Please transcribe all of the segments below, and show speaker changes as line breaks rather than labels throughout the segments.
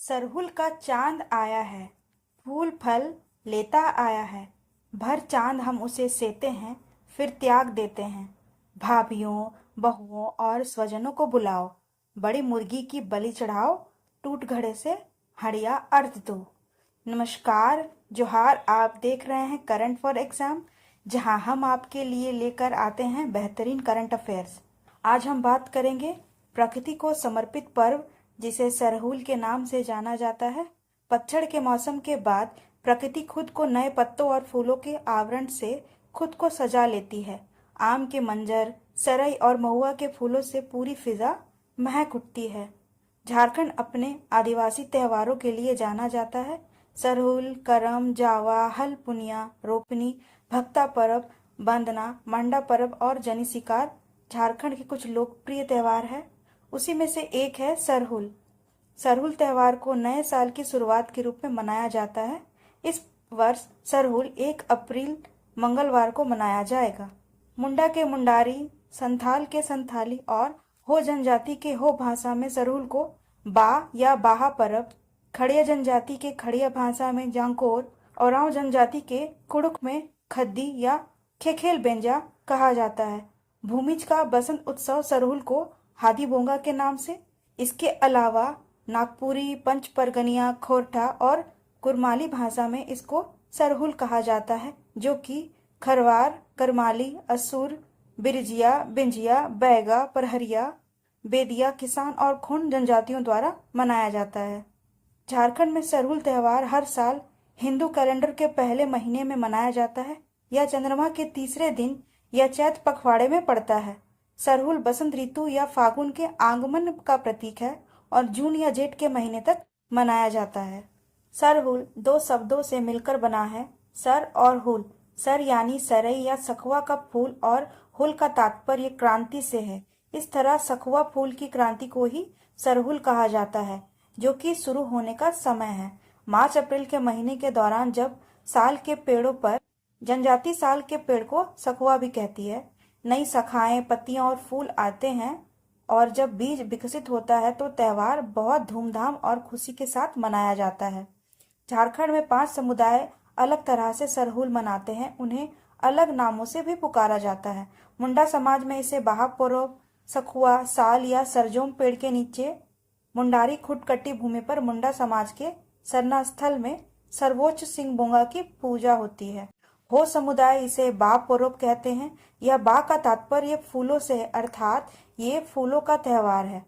सरहुल का चांद आया है, फूल फल लेता आया है। भर चांद हम उसे सेते हैं, फिर त्याग देते हैं। भाभीियों, बहुओं और स्वजनों को बुलाओ, बड़ी मुर्गी की बलि चढ़ाओ, टूट घड़े से हड़िया अर्थ दो। नमस्कार, जोहार। आप देख रहे हैं करंट फॉर एग्जाम, जहां हम आपके लिए लेकर आते हैं बेहतरीन करंट अफेयर्स। आज हम बात करेंगे प्रकृति को समर्पित पर्व जिसे सरहुल के नाम से जाना जाता है। पतझड़ के मौसम के बाद प्रकृति खुद को नए पत्तों और फूलों के आवरण से खुद को सजा लेती है। आम के मंजर, सरई और महुआ के फूलों से पूरी फिजा महक उठती है। झारखंड अपने आदिवासी त्योहारों के लिए जाना जाता है। सरहुल, करम, जावा, हल पुनिया, रोपनी, भक्ता परब, बंदना, मंडा परब और जनी शिकार झारखंड के कुछ लोकप्रिय त्योहार है। उसी में से एक है सरहुल। सरहुल त्योहार को नए साल की शुरुआत के रूप में मनाया जाता है। इस वर्ष सरहुल 1 अप्रैल मंगलवार को मनाया जाएगा। मुंडा के मुंडारी, संथाल के संथाली और हो जनजाति के हो भाषा में सरहुल को बा या बाहा परब, खड़िया जनजाति के खड़िया भाषा में जांकोर, ओरांव जनजाति के कुड़ुक में खद्दी या खेखेल बेंजा कहा जाता है। भूमिज का बसंत उत्सव सरहुल को हादी बोंगा के नाम से, इसके अलावा नागपुरी, पंच परगनिया, खोरठा और कुरमाली भाषा में इसको सरहुल कहा जाता है, जो कि खरवार, करमाली, असुर, बिरजिया, बिंजिया, बैगा, परहरिया, बेदिया, किसान और खुंड जनजातियों द्वारा मनाया जाता है। झारखंड में सरहुल त्योहार हर साल हिंदू कैलेंडर के पहले महीने में मनाया जाता है। यह चंद्रमा के तीसरे दिन या चैत पखवाड़े में पड़ता है। सरहुल बसंत ऋतु या फागुन के आगमन का प्रतीक है और जून या जेठ के महीने तक मनाया जाता है। सरहुल 2 शब्दों से मिलकर बना है, सर और हुल। सर यानी सरई या सखुआ का फूल और हुल का तात्पर्य क्रांति से है। इस तरह सखुआ फूल की क्रांति को ही सरहुल कहा जाता है, जो कि शुरू होने का समय है। मार्च अप्रैल के महीने के दौरान जब साल के पेड़ों पर, जनजाति साल के पेड़ को सखुआ भी कहती है, नई शाखाएं, पत्तियां और फूल आते हैं और जब बीज विकसित होता है तो त्योहार बहुत धूमधाम और खुशी के साथ मनाया जाता है। झारखंड में 5 समुदाय अलग तरह से सरहुल मनाते हैं। उन्हें अलग नामों से भी पुकारा जाता है। मुंडा समाज में इसे बाहा पोरब, सखुआ, साल या सरजोम पेड़ के नीचे मुंडारी खुटकट्टी भूमि पर मुंडा समाज के सरना स्थल में सर्वोच्च सिंह बोंगा की पूजा होती है। हो समुदाय इसे बा पोरब कहते हैं। यह बा का तात्पर्य फूलों से है, अर्थात ये फूलों का त्योहार है।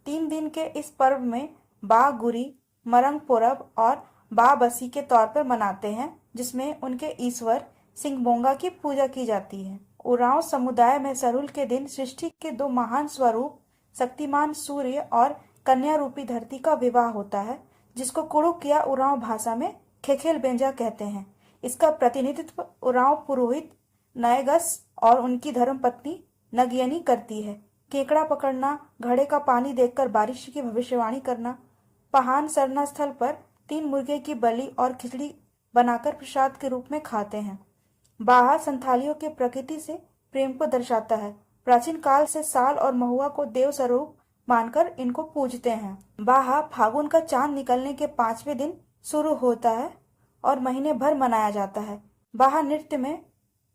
3 दिन के इस पर्व में बा गुरी, मरंग पोरब और बा बसी के तौर पर मनाते हैं, जिसमें उनके ईश्वर सिंह बोंगा की पूजा की जाती है। उरांव समुदाय में सरहुल के दिन सृष्टि के 2 महान स्वरूप शक्तिमान सूर्य और कन्या रूपी धरती का विवाह होता है, जिसको कुड़ुक या उरांव भाषा में खेखेल बेंजा कहते हैं। इसका प्रतिनिधित्व उरांव पुरोहित नयगस और उनकी धर्मपत्नी नगयनी करती है। केकड़ा पकड़ना, घड़े का पानी देखकर बारिश की भविष्यवाणी करना। पहान सरना स्थल पर 3 मुर्गे की बलि और खिचड़ी बनाकर प्रसाद के रूप में खाते हैं। बाहा संथालियों के प्रकृति से प्रेम को दर्शाता है। प्राचीन काल से साल और महुआ को देव स्वरूप मानकर इनको पूजते हैं। बाहा फागुन का चांद निकलने के 5वें दिन शुरू होता है और महीने भर मनाया जाता है। बाहा नृत्य में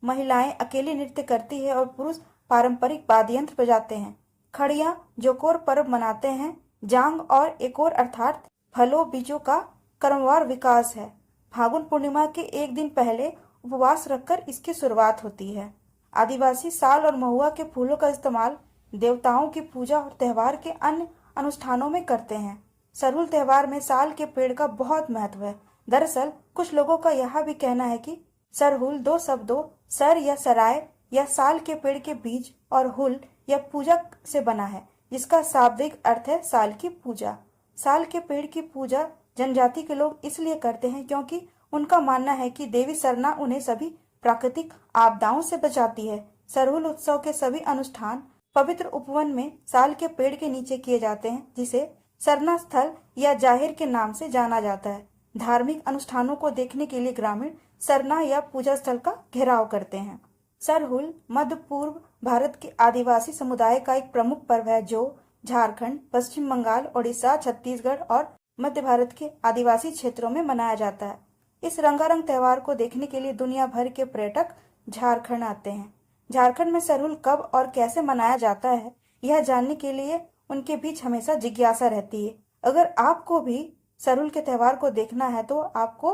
महिलाएं अकेली नृत्य करती है और पुरुष पारंपरिक वाद्य यंत्र बजाते हैं। खड़िया जोकोर पर्व मनाते हैं। जांग और एकोर अर्थात फलों बीजों का क्रमवार विकास है। फागुन पूर्णिमा के 1 दिन पहले उपवास रखकर इसकी शुरुआत होती है। आदिवासी साल और महुआ के फूलों का इस्तेमाल देवताओं की पूजा और त्योहार के अन्य अनुष्ठानों में करते हैं। सरहुल त्योहार में साल के पेड़ का बहुत महत्व है। दरअसल कुछ लोगों का यह भी कहना है कि सरहुल 2 शब्दों सर या सराय या साल के पेड़ के बीज और हुल या पूजा से बना है, जिसका शाब्दिक अर्थ है साल की पूजा। साल के पेड़ की पूजा जनजाति के लोग इसलिए करते हैं क्योंकि उनका मानना है कि देवी सरना उन्हें सभी प्राकृतिक आपदाओं से बचाती है। सरहुल उत्सव के सभी अनुष्ठान पवित्र उपवन में साल के पेड़ के नीचे किए जाते हैं, जिसे सरना स्थल या जाहिर के नाम से जाना जाता है। धार्मिक अनुष्ठानों को देखने के लिए ग्रामीण सरना या पूजा स्थल का घेराव करते हैं। सरहुल मध्य पूर्व भारत के आदिवासी समुदाय का एक प्रमुख पर्व है, जो झारखंड, पश्चिम बंगाल, ओडिशा, छत्तीसगढ़ और मध्य भारत के आदिवासी क्षेत्रों में मनाया जाता है। इस रंगारंग त्योहार को देखने के लिए दुनिया भर के पर्यटक झारखंड आते हैं। झारखंड में सरहुल कब और कैसे मनाया जाता है, यह जानने के लिए उनके बीच हमेशा जिज्ञासा रहती है। अगर आपको भी सरहुल के त्योहार को देखना है तो आपको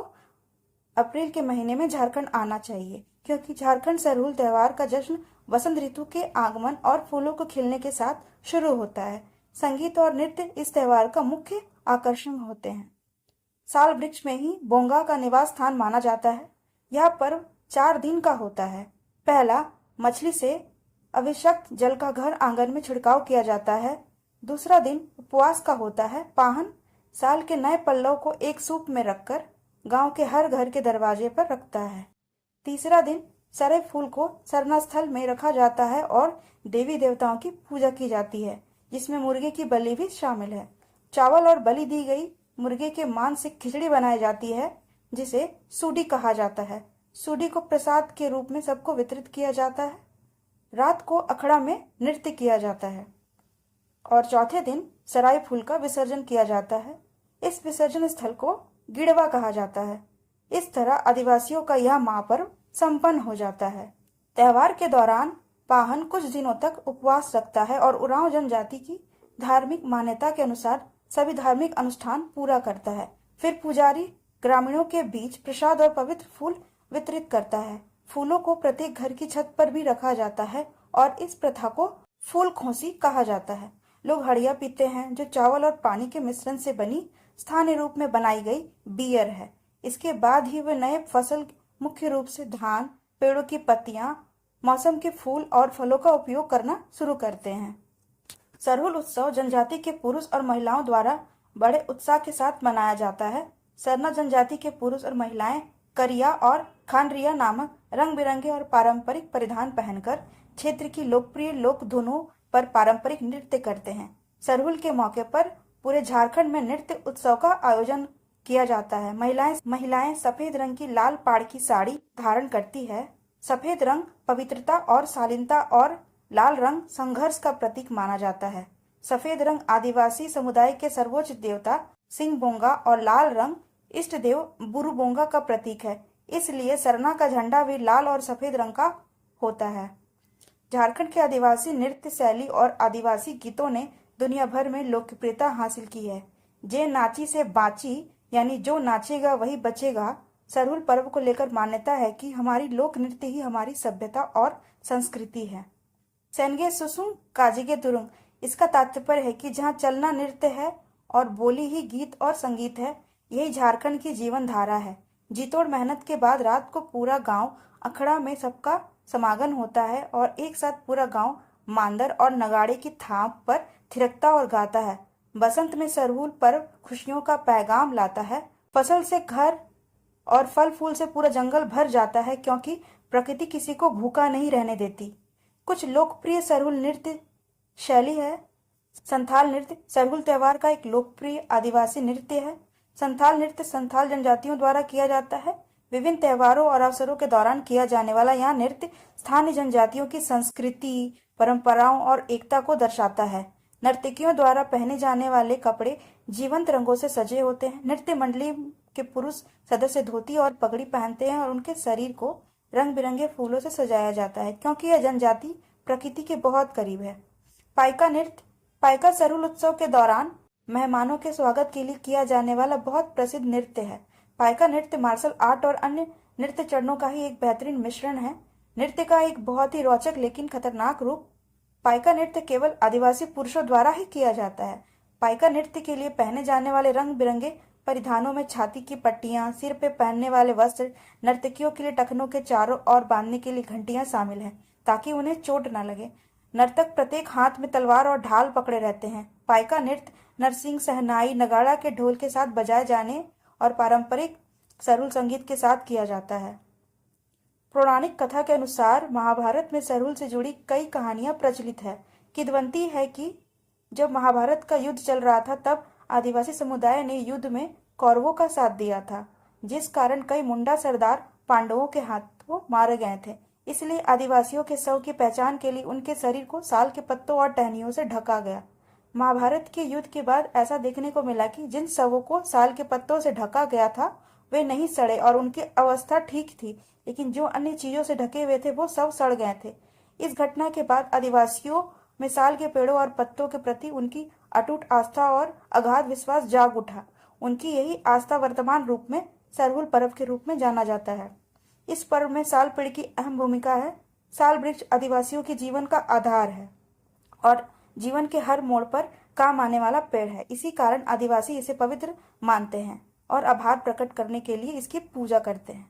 अप्रैल के महीने में झारखंड आना चाहिए, क्योंकि झारखंड सरहुल त्योहार का जश्न वसंत ऋतु के आगमन और फूलों को खिलने के साथ शुरू होता है। संगीत और नृत्य इस त्योहार का मुख्य आकर्षण होते हैं। साल वृक्ष में ही बोंगा का निवास स्थान माना जाता है। यह पर्व 4 दिन का होता है। पहला, मछली से अभिषक्त जल का घर आंगन में छिड़काव किया जाता है। दूसरा दिन उपवास का होता है। पाहन साल के नए पल्लव को एक सूप में रखकर गांव के हर घर के दरवाजे पर रखता है। तीसरा दिन सरे फूल को सरना स्थल में रखा जाता है और देवी देवताओं की पूजा की जाती है, जिसमें मुर्गे की बलि भी शामिल है। चावल और बलि दी गई मुर्गे के मांस से खिचड़ी बनाई जाती है, जिसे सूडी कहा जाता है। सूडी को प्रसाद के रूप में सबको वितरित किया जाता है। रात को अखड़ा में नृत्य किया जाता है और चौथे दिन सराय फूल का विसर्जन किया जाता है। इस विसर्जन स्थल को गिड़वा कहा जाता है। इस तरह आदिवासियों का यह महापर्व संपन्न हो जाता है। त्योहार के दौरान पाहन कुछ दिनों तक उपवास रखता है और उरांव जनजाति की धार्मिक मान्यता के अनुसार सभी धार्मिक अनुष्ठान पूरा करता है। फिर पुजारी ग्रामीणों के बीच प्रसाद और पवित्र फूल वितरित करता है। फूलों को प्रत्येक घर की छत पर भी रखा जाता है और इस प्रथा को फूल खोसी कहा जाता है। लोग हड़िया पीते हैं, जो चावल और पानी के मिश्रण से बनी स्थानीय रूप में बनाई गई बियर है। इसके बाद ही वे नए फसल, मुख्य रूप से धान, पेड़ों की पत्तियां, मौसम के फूल और फलों का उपयोग करना शुरू करते हैं। सरहुल उत्सव जनजाति के पुरुष और महिलाओं द्वारा बड़े उत्साह के साथ मनाया जाता है। सरना जनजाति के पुरुष और महिलाएं करिया और खानरिया नामक रंग बिरंगे और पारंपरिक परिधान पहनकर क्षेत्र की लोकप्रिय लोक धुनों पर पारंपरिक नृत्य करते हैं। सरहुल के मौके पर पूरे झारखंड में नृत्य उत्सव का आयोजन किया जाता है। महिलाएं सफेद रंग की लाल पाड़ की साड़ी धारण करती है। सफेद रंग पवित्रता और शालीनता और लाल रंग संघर्ष का प्रतीक माना जाता है। सफेद रंग आदिवासी समुदाय के सर्वोच्च देवता सिंह बोंगा और लाल रंग इष्ट देव बुरु बोंगा का प्रतीक है। इसलिए सरना का झंडा भी लाल और सफेद रंग का होता है। झारखंड के आदिवासी नृत्य शैली और आदिवासी गीतों ने दुनिया भर में लोकप्रियता हासिल की है। जे नाची से बाची, यानी जो नाचेगा वही बचेगा। सरहुल पर्व को लेकर मान्यता है कि हमारी लोक नृत्य ही हमारी सभ्यता और संस्कृति है। सेनगे सुसुंग काजिगे तुरुंग, इसका तात्पर्य है कि जहाँ चलना नृत्य है और बोली ही गीत और संगीत है, यही झारखंड की जीवन धारा है। जीतोड़ मेहनत के बाद रात को पूरा गांव अखड़ा में सबका समागम होता है और एक साथ पूरा गांव मांदर और नगाड़े की थाप पर थिरकता और गाता है। बसंत में सरहुल पर्व खुशियों का पैगाम लाता है। फसल से घर और फल फूल से पूरा जंगल भर जाता है, क्योंकि प्रकृति किसी को भूखा नहीं रहने देती। कुछ लोकप्रिय सरहुल नृत्य शैली है। संथाल नृत्य सरहुल त्योहार का एक लोकप्रिय आदिवासी नृत्य है। संथाल नृत्य संथाल जनजातियों द्वारा किया जाता है। विभिन्न त्योहारों और अवसरों के दौरान किया जाने वाला यह नृत्य स्थानीय जनजातियों की संस्कृति, परंपराओं और एकता को दर्शाता है। नर्तकियों द्वारा पहने जाने वाले कपड़े जीवंत रंगों से सजे होते हैं। नृत्य मंडली के पुरुष सदस्य धोती और पगड़ी पहनते हैं और उनके शरीर को रंग बिरंगे फूलों से सजाया जाता है, क्योंकि यह जनजाति प्रकृति के बहुत करीब है। पाइका नृत्य पाइका सरहुल उत्सव के दौरान मेहमानों के स्वागत के लिए किया जाने वाला बहुत प्रसिद्ध नृत्य है। पाइका नृत्य मार्शल आर्ट और अन्य नृत्य चरणों का ही एक बेहतरीन मिश्रण है। नृत्य का एक बहुत ही रोचक लेकिन खतरनाक रूप पाइका नृत्य केवल आदिवासी पुरुषों द्वारा ही किया जाता है। पाइका नृत्य के लिए पहने जाने वाले रंग बिरंगे परिधानों में छाती की पट्टियां, सिर पे पहनने वाले वस्त्र, नर्तकियों के लिए टखनों के चारों ओर बांधने के लिए घंटियां शामिल हैं, ताकि उन्हें चोट न लगे। नर्तक प्रत्येक हाथ में तलवार और ढाल पकड़े रहते हैं। पाइका नृत्य नरसिंह, सहनाई, नगाड़ा के ढोल के साथ बजाए जाने और पारंपरिक सरहुल संगीत के साथ किया जाता है। पौराणिक कथा के अनुसार महाभारत में सरहुल से जुड़ी कई कहानियां प्रचलित है। किंवदंती है कि जब महाभारत का युद्ध चल रहा था, तब आदिवासी समुदाय ने युद्ध में कौरवों का साथ दिया था, जिस कारण कई मुंडा सरदार पांडवों के हाथों मारे गए थे। इसलिए आदिवासियों के शव की पहचान के लिए उनके शरीर को साल के पत्तों और टहनियों से ढका गया। महाभारत के युद्ध के बाद ऐसा देखने को मिला कि जिन शवों को साल के पत्तों से ढका गया था वे नहीं सड़े और उनकी अवस्था ठीक थी, लेकिन जो अन्य चीजों से ढके हुए थे वो सब सड़ गए थे। इस घटना के बाद आदिवासियों में साल के पेड़ों और पत्तों के प्रति उनकी अटूट आस्था और अगाध विश्वास जाग उठा। उनकी यही आस्था वर्तमान रूप में सरहुल पर्व के रूप में जाना जाता है। इस पर्व में साल पेड़ की अहम भूमिका है। साल वृक्ष आदिवासियों के जीवन का आधार है और जीवन के हर मोड़ पर काम आने वाला पेड़ है। इसी कारण आदिवासी इसे पवित्र मानते हैं और आभार प्रकट करने के लिए इसकी पूजा करते हैं।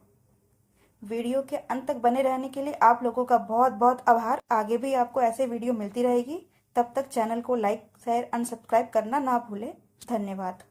वीडियो के अंत तक बने रहने के लिए आप लोगों का बहुत बहुत आभार। आगे भी आपको ऐसे वीडियो मिलती रहेगी। तब तक चैनल को लाइक शेयर एंड सब्सक्राइब करना ना भूलें। धन्यवाद।